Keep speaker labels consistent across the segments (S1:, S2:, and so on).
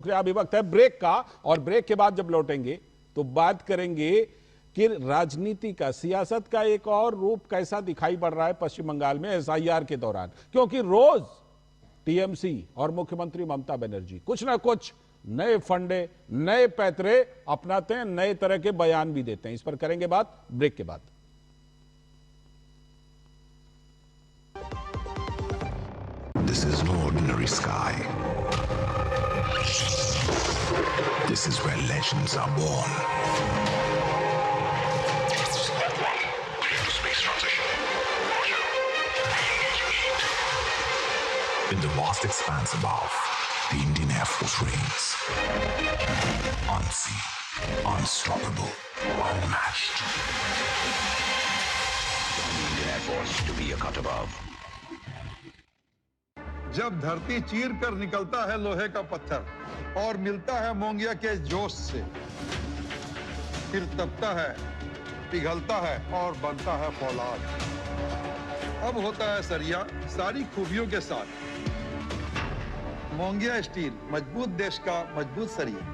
S1: अभी वक्त है ब्रेक का, और ब्रेक के बाद जब लौटेंगे तो बात करेंगे कि राजनीति का, सियासत का एक और रूप कैसा दिखाई पड़ रहा है पश्चिम बंगाल में एसआईआर के दौरान। क्योंकि रोज टीएमसी और मुख्यमंत्री ममता बनर्जी कुछ ना कुछ नए फंडे, नए पैतरे अपनाते हैं, नए तरह के बयान भी देते हैं। इस पर करेंगे बात ब्रेक के बाद।
S2: This is no ordinary sky. This is where legends are born. Space transition. In the vast expanse above, the Indian Air Force reigns. Unseen, unstoppable, unmatched. The Indian Air Force to be a cut above.
S3: जब धरती चीर कर निकलता है लोहे का पत्थर और मिलता है मोंगिया के जोश से, फिर तपता है, पिघलता है और बनता है फौलाद। अब होता है सरिया सारी खूबियों के साथ। मोंगिया स्टील, मजबूत देश का मजबूत सरिया।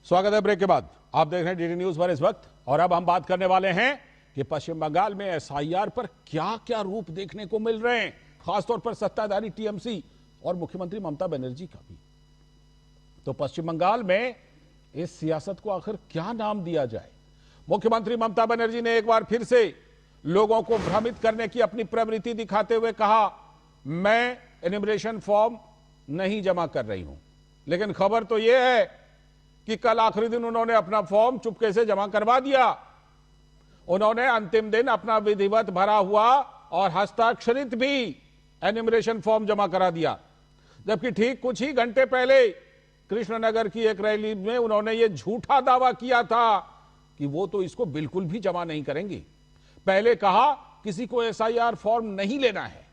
S1: स्वागत है ब्रेक के बाद। आप देख रहे हैं डीडी न्यूज पर इस वक्त, और अब हम बात करने वाले हैं कि पश्चिम बंगाल में एसआईआर पर क्या क्या रूप देखने को मिल रहे हैं, खासतौर पर सत्ताधारी टीएमसी और मुख्यमंत्री ममता बनर्जी का भी। तो पश्चिम बंगाल में इस सियासत को आखिर क्या नाम दिया जाए? मुख्यमंत्री ममता बनर्जी ने एक बार फिर से लोगों को भ्रमित करने की अपनी प्रवृत्ति दिखाते हुए कहा, मैं एनिमरेशन फॉर्म नहीं जमा कर रही हूं। लेकिन खबर तो यह है कि कल आखिरी दिन उन्होंने अपना फॉर्म चुपके से जमा करवा दिया। उन्होंने अंतिम दिन अपना विधिवत भरा हुआ और हस्ताक्षरित भी एनिमरेशन फॉर्म जमा करा दिया। जबकि ठीक कुछ ही घंटे पहले कृष्णनगर की एक रैली में उन्होंने यह झूठा दावा किया था कि वो तो इसको बिल्कुल भी जमा नहीं करेंगे। पहले कहा किसी को एसआईआर फॉर्म नहीं लेना है,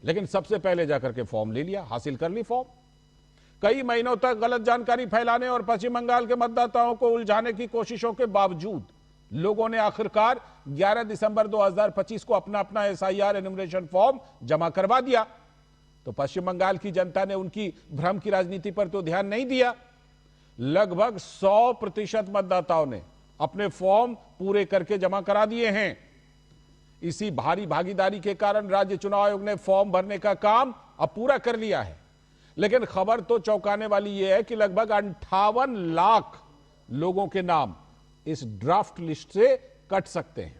S1: लेकिन सबसे पहले जाकर के फॉर्म ले लिया, हासिल कर ली फॉर्म। कई महीनों तक गलत जानकारी फैलाने और पश्चिम बंगाल के मतदाताओं को उलझाने की कोशिशों के बावजूद लोगों ने आखिरकार 11 दिसंबर 2025 को अपना अपना एसआईआर एनुमरेशन फॉर्म जमा करवा दिया। तो पश्चिम बंगाल की जनता ने उनकी भ्रम की राजनीति पर तो ध्यान नहीं दिया। लगभग 100% मतदाताओं ने अपने फॉर्म पूरे करके जमा करा दिए हैं। इसी भारी भागीदारी के कारण राज्य चुनाव आयोग ने फॉर्म भरने का काम अब पूरा कर लिया है। लेकिन खबर तो चौंकाने वाली यह है कि लगभग 58 लाख लोगों के नाम इस ड्राफ्ट लिस्ट से कट सकते हैं।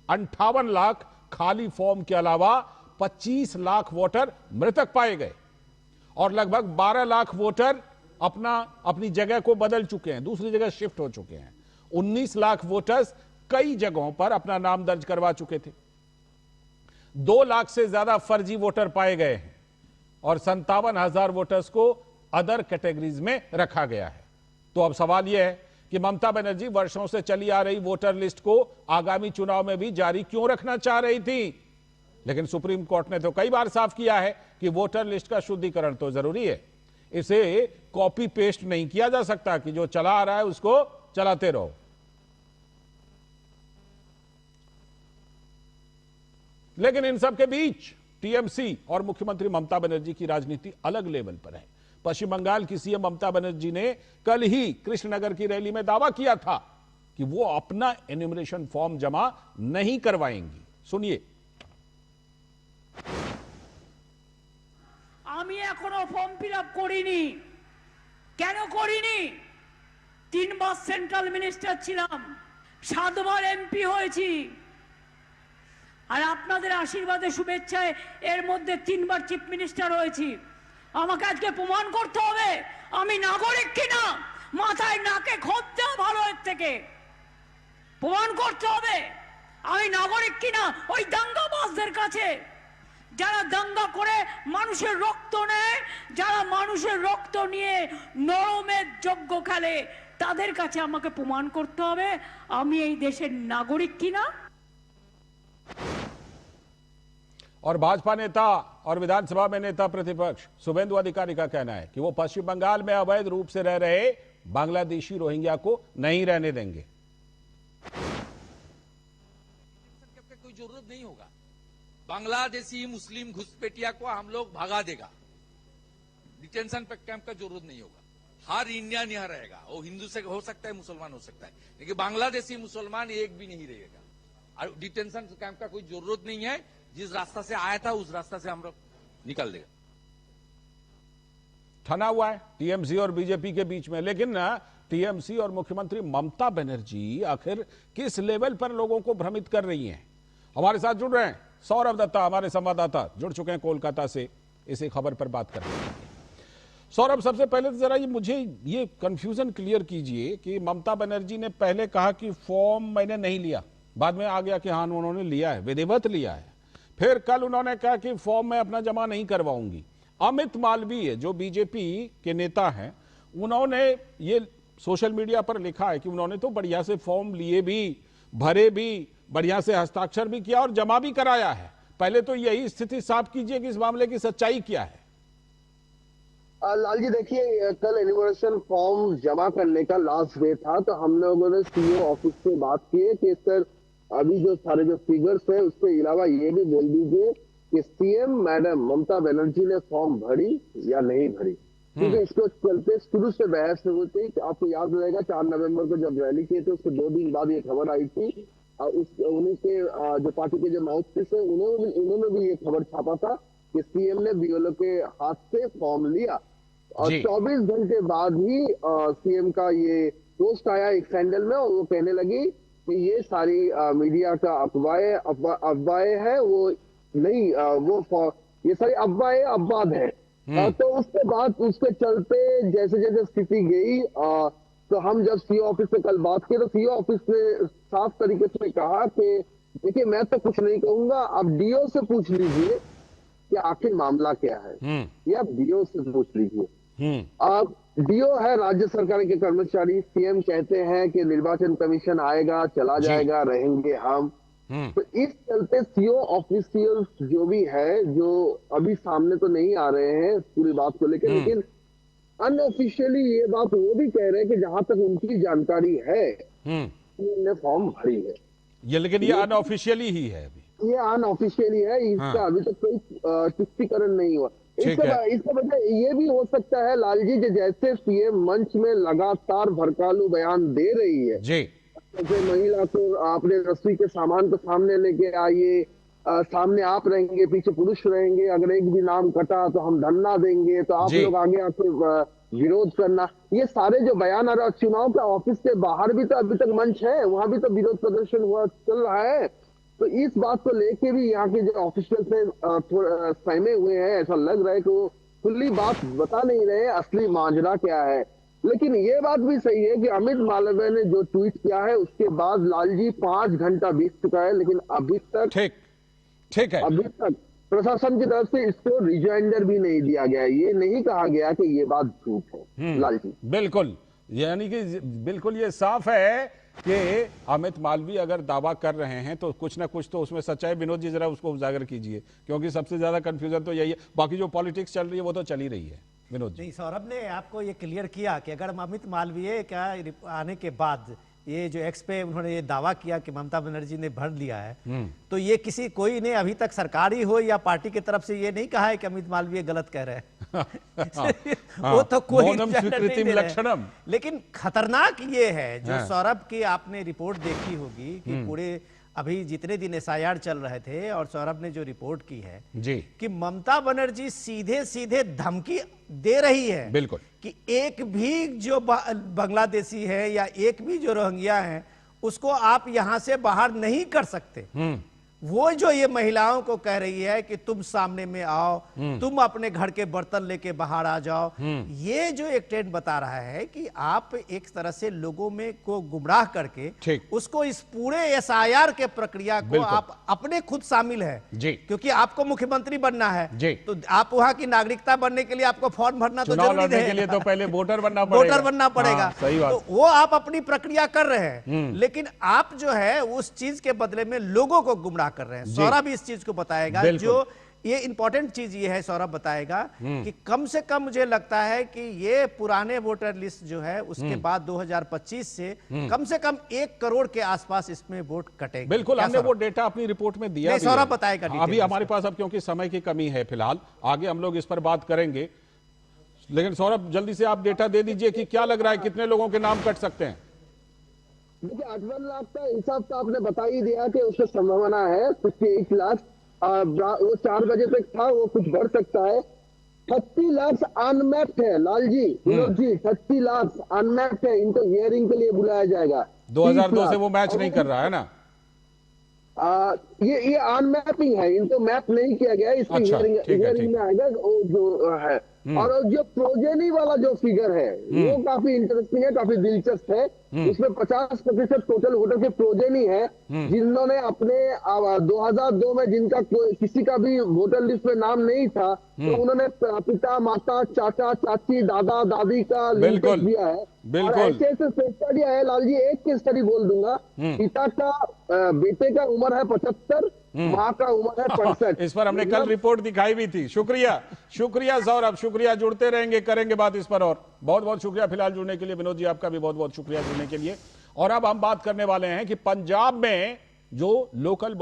S1: 58 लाख खाली फॉर्म के अलावा 25 लाख वोटर मृतक पाए गए और लगभग 12 लाख वोटर अपनी जगह को बदल चुके हैं, दूसरी जगह शिफ्ट हो चुके हैं। 19 लाख वोटर्स कई जगहों पर अपना नाम दर्ज करवा चुके थे। 2 लाख से ज्यादा फर्जी वोटर पाए गए हैं और 57,000 वोटर्स को अदर कैटेगरीज में रखा गया है। तो अब सवाल यह है कि ममता बनर्जी वर्षों से चली आ रही वोटर लिस्ट को आगामी चुनाव में भी जारी क्यों रखना चाह रही थी? लेकिन सुप्रीम कोर्ट ने तो कई बार साफ किया है कि वोटर लिस्ट का शुद्धिकरण तो जरूरी है, इसे कॉपी पेस्ट नहीं किया जा सकता कि जो चला आ रहा है उसको चलाते रहो। लेकिन इन सब के बीच टीएमसी और मुख्यमंत्री ममता बनर्जी की राजनीति अलग लेवल पर है। पश्चिम बंगाल की सीएम ममता बनर्जी ने कल ही कृष्णनगर की रैली में दावा किया था कि वो अपना एन्यूमरेशन फॉर्म जमा नहीं करवाएंगी। सुनिए।
S4: আমি এখনো ফর্ম ফিলআপ করিনি। কেন করিনি? 3 বার সেন্ট্রাল মিনিস্টার ছিলাম, 7 বার এমপি হয়েছি, আর আপনাদের আশীর্বাদে শুভেচ্ছায় এর মধ্যে 3 বার চিফ মিনিস্টার হয়েছি। আমাকে আজকে প্রমাণ করতে হবে আমি নাগরিক কিনা। মাথায় নাকে খোঁজ দেওয়া ভালো এর থেকে। প্রমাণ করতে হবে আমি নাগরিক কিনা ওই দাঙ্গাবাজদের কাছে, যারা দাঙ্গা করে মানুষের রক্ত নেয়, যারা মানুষের রক্ত নিয়ে নরমের যজ্ঞ খেলে, তাদের কাছে আমাকে প্রমাণ করতে হবে আমি এই দেশের নাগরিক কিনা।
S1: और भाजपा नेता और विधानसभा में नेता प्रतिपक्ष शुभेंदु अधिकारी का कहना है कि वो पश्चिम बंगाल में अवैध रूप से रह रहे बांग्लादेशी रोहिंग्या को नहीं रहने देंगे।
S5: कोई जरूरत नहीं होगा। बांग्लादेशी मुस्लिम घुसपैठिया को हम लोग भगा देगा, डिटेंशन कैंप का जरूरत नहीं होगा। हर इंडियन यहाँ रहेगा, वो हिंदू से हो सकता है, मुसलमान हो सकता है, लेकिन बांग्लादेशी मुसलमान एक भी नहीं रहेगा। और डिटेंशन कैंप का कोई जरूरत नहीं है। जिस रास्ता से आया था उस रास्ता से हम लोग निकल देगा।
S1: ठना हुआ है टीएमसी और बीजेपी के बीच में, लेकिन टीएमसी और मुख्यमंत्री ममता बनर्जी आखिर किस लेवल पर लोगों को भ्रमित कर रही हैं? हमारे साथ जुड़ रहे हैं सौरभ दत्ता, हमारे संवाददाता जुड़ चुके हैं कोलकाता से इसी खबर पर बात करने के लिए। सौरभ, सबसे पहले तो जरा मुझे ये कंफ्यूजन क्लियर कीजिए कि ममता बनर्जी ने पहले कहा कि फॉर्म मैंने नहीं लिया, बाद में आ गया कि हाँ उन्होंने लिया है, विधिवत लिया है। फिर कल उन्होंने कहा कि फॉर्म मैं अपना जमा नहीं करवाऊंगी। अमित मालवीय जो बीजेपी के नेता हैं, उन्होंने ये सोशल मीडिया पर लिखा है कि उन्होंने तो बढ़िया से फॉर्म लिए भी, भरे भी, बढ़िया से हस्ताक्षर भी किया और जमा भी कराया है। पहले तो यही स्थिति साफ कीजिए कि इस मामले की सच्चाई क्या है।
S6: लाल जी देखिए, कल एनिवर्सरी फॉर्म जमा करने का लास्ट डे था, तो हम लोगों ने सीओ ऑफिस से बात की है कि सर अभी जो सारे जो फिगर्स है उसके अलावा ये भी बोल दीजिए कि सीएम मैडम ममता बनर्जी ने फॉर्म भरी या नहीं भरी, क्योंकि इसको चलते शुरू से बहस हुई थी। आपको याद रहेगा 4 नवंबर को जब रैली किए थे उसके 2 दिन बाद ये खबर आई थी। उन्हीं के जो पार्टी के जो माउथपीस है उन्होंने भी ये खबर छापा था कि सीएम ने बीएलओ के हाथ से फॉर्म लिया और 24 घंटे बाद ही सीएम का ये पोस्ट आया एक सैंडल में, और वो कहने लगी कि ये सारी मीडिया का अफवाहें है, वो नहीं वो ये सारी अफवाहें अपवाद है। तो उसके बाद उसके चलते जैसे जैसे स्थिति गई तो हम जब सीओ ऑफिस से कल बात की तो सीओ ऑफिस ने साफ तरीके से कहा कि देखिए मैं तो कुछ नहीं कहूंगा, आप डीओ से पूछ लीजिए कि आखिर मामला क्या है, या डीओ से पूछ लीजिए। आप डीओ है राज्य सरकार के कर्मचारी, सीएम कहते हैं कि निर्वाचन कमीशन आएगा चला जाएगा, रहेंगे हम। तो इस चलते सीओ ऑफिशियल जो भी है, जो अभी सामने तो नहीं आ रहे हैं पूरी बात को लेकर, लेकिन अनऑफिशियली ये बात वो भी कह रहे हैं कि जहां तक उनकी जानकारी है उन्होंने फॉर्म भरी है।
S1: ये लेकिन ये अनऑफिशियली ही है, अभी
S6: ये अनऑफिशियली है, इसका अभी तक कोई पुष्टिकरण नहीं हुआ। इसका वजह ये भी हो सकता है लाल जी, जैसे सीएम मंच में लगातार भड़कालू बयान दे रही है, जैसे महिला को आपने रसोई के सामान को सामने लेके आइए, सामने आप रहेंगे पीछे पुरुष रहेंगे, अगर एक भी नाम कटा तो हम धरना देंगे, तो आप लोग आगे आके विरोध करना, ये सारे जो बयान आ रहा है। चुनाव के ऑफिस के बाहर भी तो अभी तक मंच है, वहां भी तो विरोध प्रदर्शन हुआ चल रहा है। तो इस बात को लेके भी यहाँ के जो ऑफिशियल से थोड़ा सहमे हुए हैं, ऐसा लग रहा है कि वो खुली बात बता नहीं रहे असली माजरा क्या है। लेकिन ये बात भी सही है कि अमित मालवीय ने जो ट्वीट किया है उसके बाद लाल जी 5 घंटा बीत चुका है, लेकिन अभी तक ठीक है, अभी तक प्रशासन की तरफ से इसको रिजाइंडर भी नहीं दिया गया, ये नहीं कहा गया कि ये बात झूठ है। लाल जी बिल्कुल,
S1: यानी कि बिल्कुल ये साफ है कि अमित मालवीय अगर दावा कर रहे हैं तो कुछ ना कुछ तो उसमें सच्चाई। विनोद जी जरा उसको उजागर कीजिए, क्योंकि सबसे ज्यादा कंफ्यूजन तो यही है, बाकी जो पॉलिटिक्स चल रही है वो तो चल ही रही है। विनोद जी,
S7: सौरभ ने आपको ये क्लियर किया कि अगर अमित मालवीय का आने के बाद ये जो एक्स पे उन्होंने ये दावा किया कि ममता बनर्जी ने भर लिया है, तो ये कोई ने अभी तक सरकारी हो या पार्टी की तरफ से ये नहीं कहा है कि अमित मालवीय गलत कह रहे हैं। वो तो कोई लक्षणम। लेकिन खतरनाक ये है जो सौरभ की आपने रिपोर्ट देखी होगी कि पूरे अभी जितने दिन एसआईआर चल रहे थे और सौरभ ने जो रिपोर्ट की है जी कि ममता बनर्जी सीधे सीधे धमकी दे रही है बिल्कुल कि एक भी जो बांग्लादेशी है या एक भी जो रोहिंग्या है उसको आप यहां से बाहर नहीं कर सकते। वो जो ये महिलाओं को कह रही है कि तुम सामने में आओ, तुम अपने घर के बर्तन लेके बाहर आ जाओ, ये जो एक ट्रेंड बता रहा है कि आप एक तरह से लोगों में को गुमराह करके उसको इस पूरे एसआईआर के प्रक्रिया को आप अपने खुद शामिल है जी, क्योंकि आपको मुख्यमंत्री बनना है जी, तो आप वहां की नागरिकता बनने के लिए आपको फॉर्म भरना तो जरूरी है, के लिए तो पहले वोटर बनना पड़ेगा। तो वो आप अपनी प्रक्रिया कर रहे हैं, लेकिन आप जो है उस चीज के बदले में लोगों को गुमराह कर रहे हैं। सौरभ इस चीज को बताएगा जो ये इंपॉर्टेंट चीज ये है, सौरभ बताएगा कि कम से कम मुझे लगता है कि ये पुराने वोटर लिस्ट जो है उसके बाद 2025 से कम 1 करोड़ के आसपास इसमें वोट कटेंगे।
S1: बिल्कुल, हमने वो डेटा अपनी रिपोर्ट में दिया।
S7: सौरभ बताएगा
S1: अभी हमारे पास, अब क्योंकि समय की कमी है फिलहाल, आगे हम लोग इस पर बात करेंगे, लेकिन सौरभ जल्दी से आप डेटा दे दीजिए कि क्या लग रहा है कितने लोगों के नाम कट सकते हैं।
S6: देखिए 58 लाख का हिसाब तो आपने बता ही दिया कि उसकी संभावना है 58 लाख। वो 4 बजे तक था, वो कुछ बढ़ सकता है। 30 लाख अनमैप्ड है लाल जी, विनोद जी, 30 लाख अनमैप्ड है, इनको हियरिंग के लिए बुलाया जाएगा।
S1: 2002 से वो मैच नहीं कर रहा है ना।
S6: ये अनमैपिंग है, इनको मैप नहीं किया गया, इसमें
S1: अच्छा,
S6: हियरिंग में आएगा वो जो है। और जो प्रोजेनी वाला जो फिगर है वो काफी इंटरेस्टिंग है, काफी दिलचस्प है। उसमें 50% टोटल वोटर के प्रोजेनी है, जिन्होंने अपने 2002 में जिनका किसी का भी वोटर लिस्ट में नाम नहीं था, तो उन्होंने पिता, माता, चाचा, चाची, दादा, दादी का लिंकेज दिया है। और ऐसे ऐसे केस स्टडी है लाल जी। एक केस स्टडी बोल दूंगा, पिता का बेटे का उम्र है 75, माँ का उम्र है 65।
S1: इस पर हमने कल रिपोर्ट दिखाई भी थी। शुक्रिया सौरभ, शुक्रिया, जुड़ते रहेंगे, करेंगे बात इस पर। और बहुत बहुत शुक्रिया फिलहाल जुड़ने के लिए। विनोद जी आपका भी बहुत बहुत शुक्रिया जुड़ने के लिए। और अब हम बात करने वाले हैं कि पंजाब में जो लोकल